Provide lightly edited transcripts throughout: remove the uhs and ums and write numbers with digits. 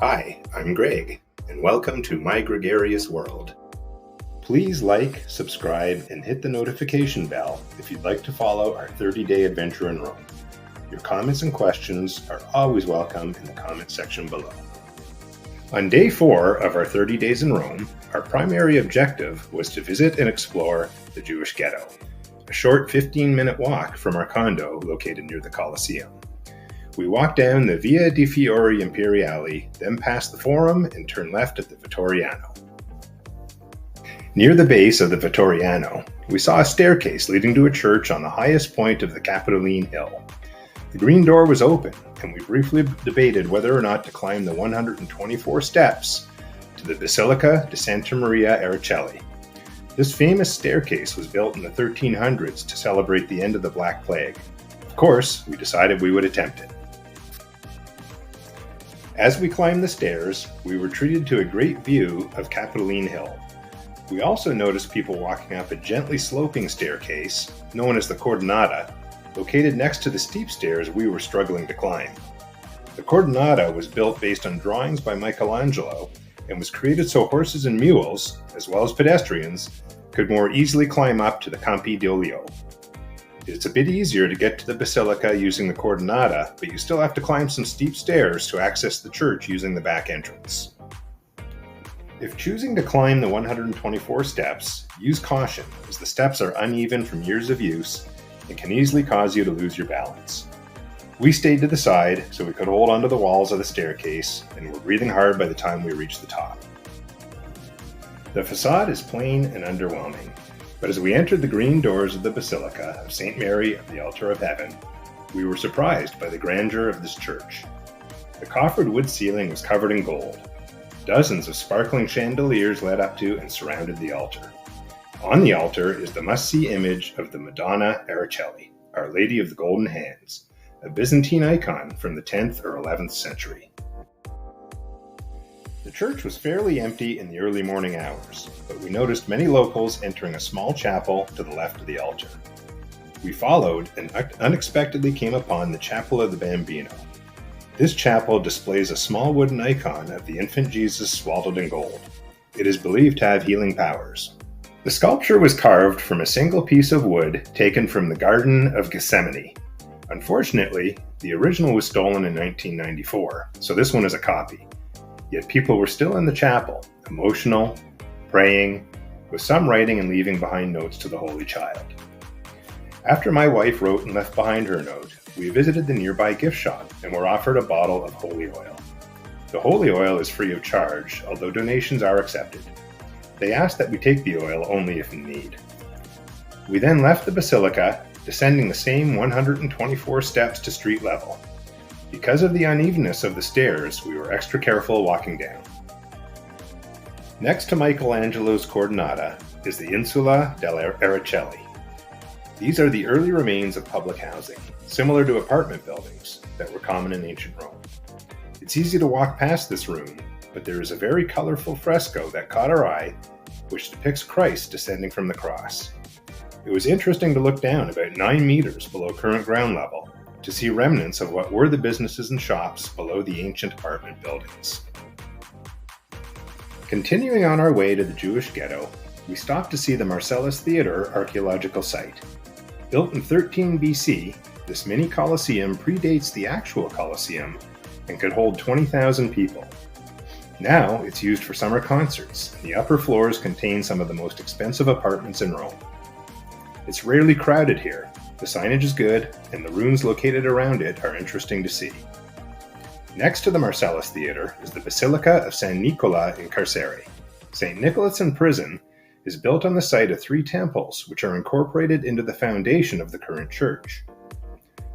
Hi, I'm Greg, and welcome to My Gregarious World. Please like, subscribe, and hit the notification bell if you'd like to follow our 30-day adventure in Rome. Your comments and questions are always welcome in the comment section below. On day 4 of our 30 days in Rome, our primary objective was to visit and explore the Jewish Ghetto, a short 15-minute walk from our condo located near the Colosseum. We walked down the Via di Fiori Imperiali, then past the Forum and turned left at the Vittoriano. Near the base of the Vittoriano, we saw a staircase leading to a church on the highest point of the Capitoline Hill. The green door was open, and we briefly debated whether or not to climb the 124 steps to the Basilica di Santa Maria Aracoeli. This famous staircase was built in the 1300s to celebrate the end of the Black Plague. Of course, we decided we would attempt it. As we climbed the stairs, we were treated to a great view of Capitoline Hill. We also noticed people walking up a gently sloping staircase, known as the Cordonata, located next to the steep stairs we were struggling to climb. The Cordonata was built based on drawings by Michelangelo and was created so horses and mules, as well as pedestrians, could more easily climb up to the Campi d'Olio. It's a bit easier to get to the Basilica using the Cordonata, but you still have to climb some steep stairs to access the church using the back entrance. If choosing to climb the 124 steps, use caution, as the steps are uneven from years of use and can easily cause you to lose your balance. We stayed to the side so we could hold onto the walls of the staircase and were breathing hard by the time we reached the top. The facade is plain and underwhelming, but as we entered the green doors of the Basilica of St. Mary of the Altar of Heaven, we were surprised by the grandeur of this church. The coffered wood ceiling was covered in gold. Dozens of sparkling chandeliers led up to and surrounded the altar. On the altar is the must-see image of the Madonna Aracoeli, Our Lady of the Golden Hands, a Byzantine icon from the 10th or 11th century. The church was fairly empty in the early morning hours, but we noticed many locals entering a small chapel to the left of the altar. We followed and unexpectedly came upon the Chapel of the Bambino. This chapel displays a small wooden icon of the infant Jesus swaddled in gold. It is believed to have healing powers. The sculpture was carved from a single piece of wood taken from the Garden of Gethsemane. Unfortunately, the original was stolen in 1994, so this one is a copy. Yet people were still in the chapel, emotional, praying, with some writing and leaving behind notes to the Holy Child. After my wife wrote and left behind her note, we visited the nearby gift shop and were offered a bottle of holy oil. The holy oil is free of charge, although donations are accepted. They asked that we take the oil only if in need. We then left the Basilica, descending the same 124 steps to street level. Because of the unevenness of the stairs, we were extra careful walking down. Next to Michelangelo's Cordonata is the Insula dell'Aracoeli. These are the early remains of public housing, similar to apartment buildings that were common in ancient Rome. It's easy to walk past this room, but there is a very colorful fresco that caught our eye, which depicts Christ descending from the cross. It was interesting to look down about 9 meters below current ground level to see remnants of what were the businesses and shops below the ancient apartment buildings. Continuing on our way to the Jewish Ghetto, we stopped to see the Marcellus Theatre archaeological site. Built in 13 BC, this mini Colosseum predates the actual Colosseum and could hold 20,000 people. Now it's used for summer concerts, and the upper floors contain some of the most expensive apartments in Rome. It's rarely crowded here. The signage is good, and the ruins located around it are interesting to see. Next to the Marcellus Theatre is the Basilica of San Nicola in Carcere. St. Nicholas in prison is built on the site of 3 temples, which are incorporated into the foundation of the current church.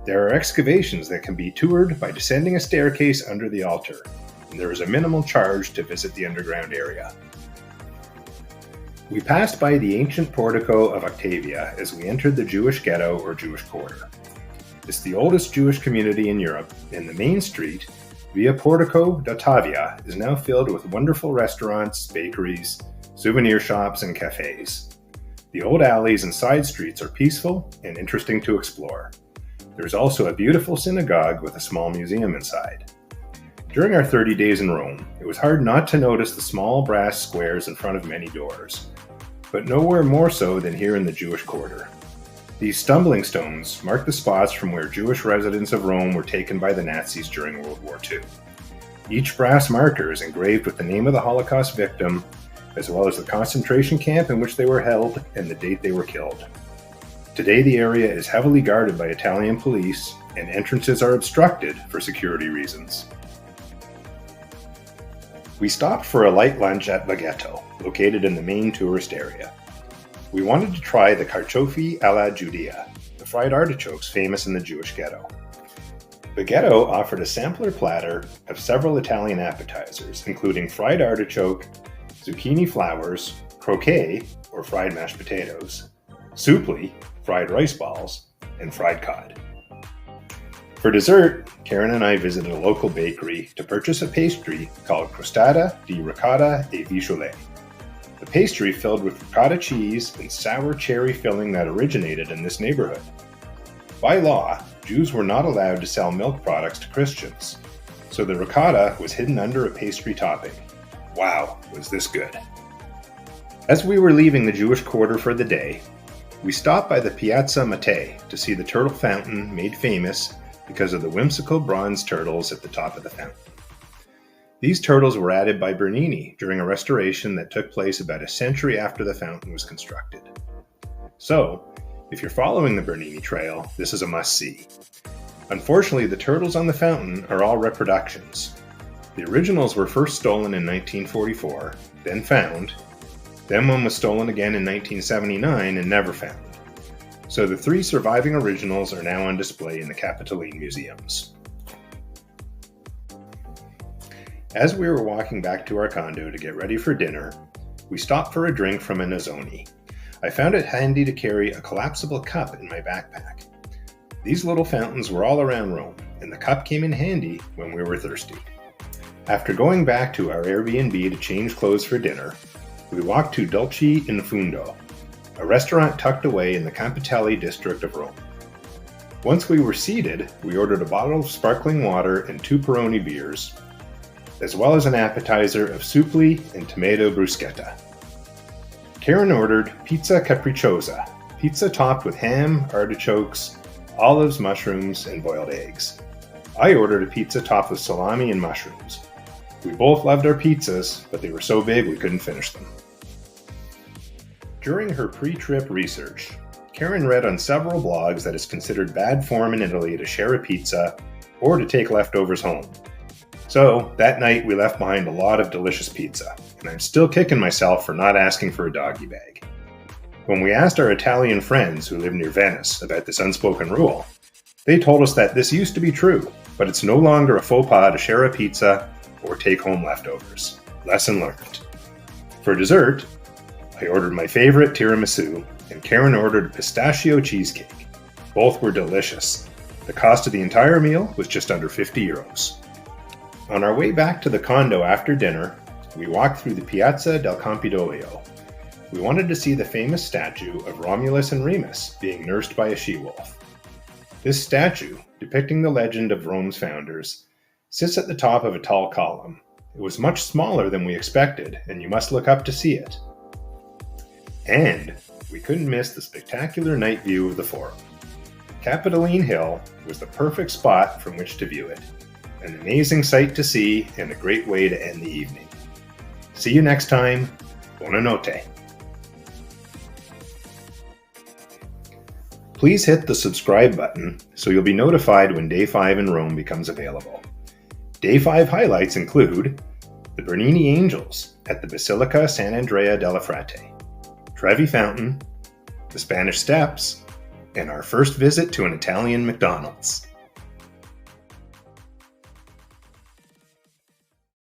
There are excavations that can be toured by descending a staircase under the altar, and there is a minimal charge to visit the underground area. We passed by the ancient portico of Octavia as we entered the Jewish Ghetto or Jewish Quarter. It's the oldest Jewish community in Europe, and the main street, Via Portico d'Ottavia, is now filled with wonderful restaurants, bakeries, souvenir shops, and cafes. The old alleys and side streets are peaceful and interesting to explore. There's also a beautiful synagogue with a small museum inside. During our 30 days in Rome, it was hard not to notice the small brass squares in front of many doors, but nowhere more so than here in the Jewish quarter. These stumbling stones mark the spots from where Jewish residents of Rome were taken by the Nazis during World War II. Each brass marker is engraved with the name of the Holocaust victim, as well as the concentration camp in which they were held and the date they were killed. Today the area is heavily guarded by Italian police, and entrances are obstructed for security reasons. We stopped for a light lunch at the Ghetto, located in the main tourist area. We wanted to try the carciofi alla Giudia, the fried artichokes famous in the Jewish ghetto. The Ghetto offered a sampler platter of several Italian appetizers, including fried artichoke, zucchini flowers, croquet, or fried mashed potatoes, supli, fried rice balls, and fried cod. For dessert, Karen and I visited a local bakery to purchase a pastry called crostata di ricotta e viciole. The pastry filled with ricotta cheese and sour cherry filling that originated in this neighborhood. By law, Jews were not allowed to sell milk products to Christians, so the ricotta was hidden under a pastry topping. Wow, was this good. As we were leaving the Jewish quarter for the day, we stopped by the Piazza Mattei to see the turtle fountain made famous because of the whimsical bronze turtles at the top of the fountain. These turtles were added by Bernini during a restoration that took place about a century after the fountain was constructed. So, if you're following the Bernini trail, this is a must-see. Unfortunately, the turtles on the fountain are all reproductions. The originals were first stolen in 1944, then found, then one was stolen again in 1979 and never found. So the 3 surviving originals are now on display in the Capitoline museums. As we were walking back to our condo to get ready for dinner, we stopped for a drink from a Nozzoni. I found it handy to carry a collapsible cup in my backpack. These little fountains were all around Rome, and the cup came in handy when we were thirsty. After going back to our Airbnb to change clothes for dinner, we walked to Dolci in Fundo, a restaurant tucked away in the Campitelli district of Rome. Once we were seated, we ordered a bottle of sparkling water and 2 Peroni beers, as well as an appetizer of supli and tomato bruschetta. Karen ordered pizza capricciosa, pizza topped with ham, artichokes, olives, mushrooms, and boiled eggs. I ordered a pizza topped with salami and mushrooms. We both loved our pizzas, but they were so big we couldn't finish them. During her pre-trip research, Karen read on several blogs that it's considered bad form in Italy to share a pizza or to take leftovers home. So, that night we left behind a lot of delicious pizza, and I'm still kicking myself for not asking for a doggy bag. When we asked our Italian friends who live near Venice about this unspoken rule, they told us that this used to be true, but it's no longer a faux pas to share a pizza or take home leftovers. Lesson learned. For dessert, I ordered my favorite tiramisu, and Karen ordered a pistachio cheesecake. Both were delicious. The cost of the entire meal was just under 50 euros. On our way back to the condo after dinner, we walked through the Piazza del Campidoglio. We wanted to see the famous statue of Romulus and Remus being nursed by a she-wolf. This statue, depicting the legend of Rome's founders, sits at the top of a tall column. It was much smaller than we expected, and you must look up to see it. And we couldn't miss the spectacular night view of the Forum. Capitoline Hill was the perfect spot from which to view it. An amazing sight to see and a great way to end the evening. See you next time. Buonanotte. Please hit the subscribe button so you'll be notified when Day 5 in Rome becomes available. Day 5 highlights include the Bernini Angels at the Basilica Sant'Andrea della Frate, Trevi Fountain, the Spanish Steps, and our first visit to an Italian McDonald's.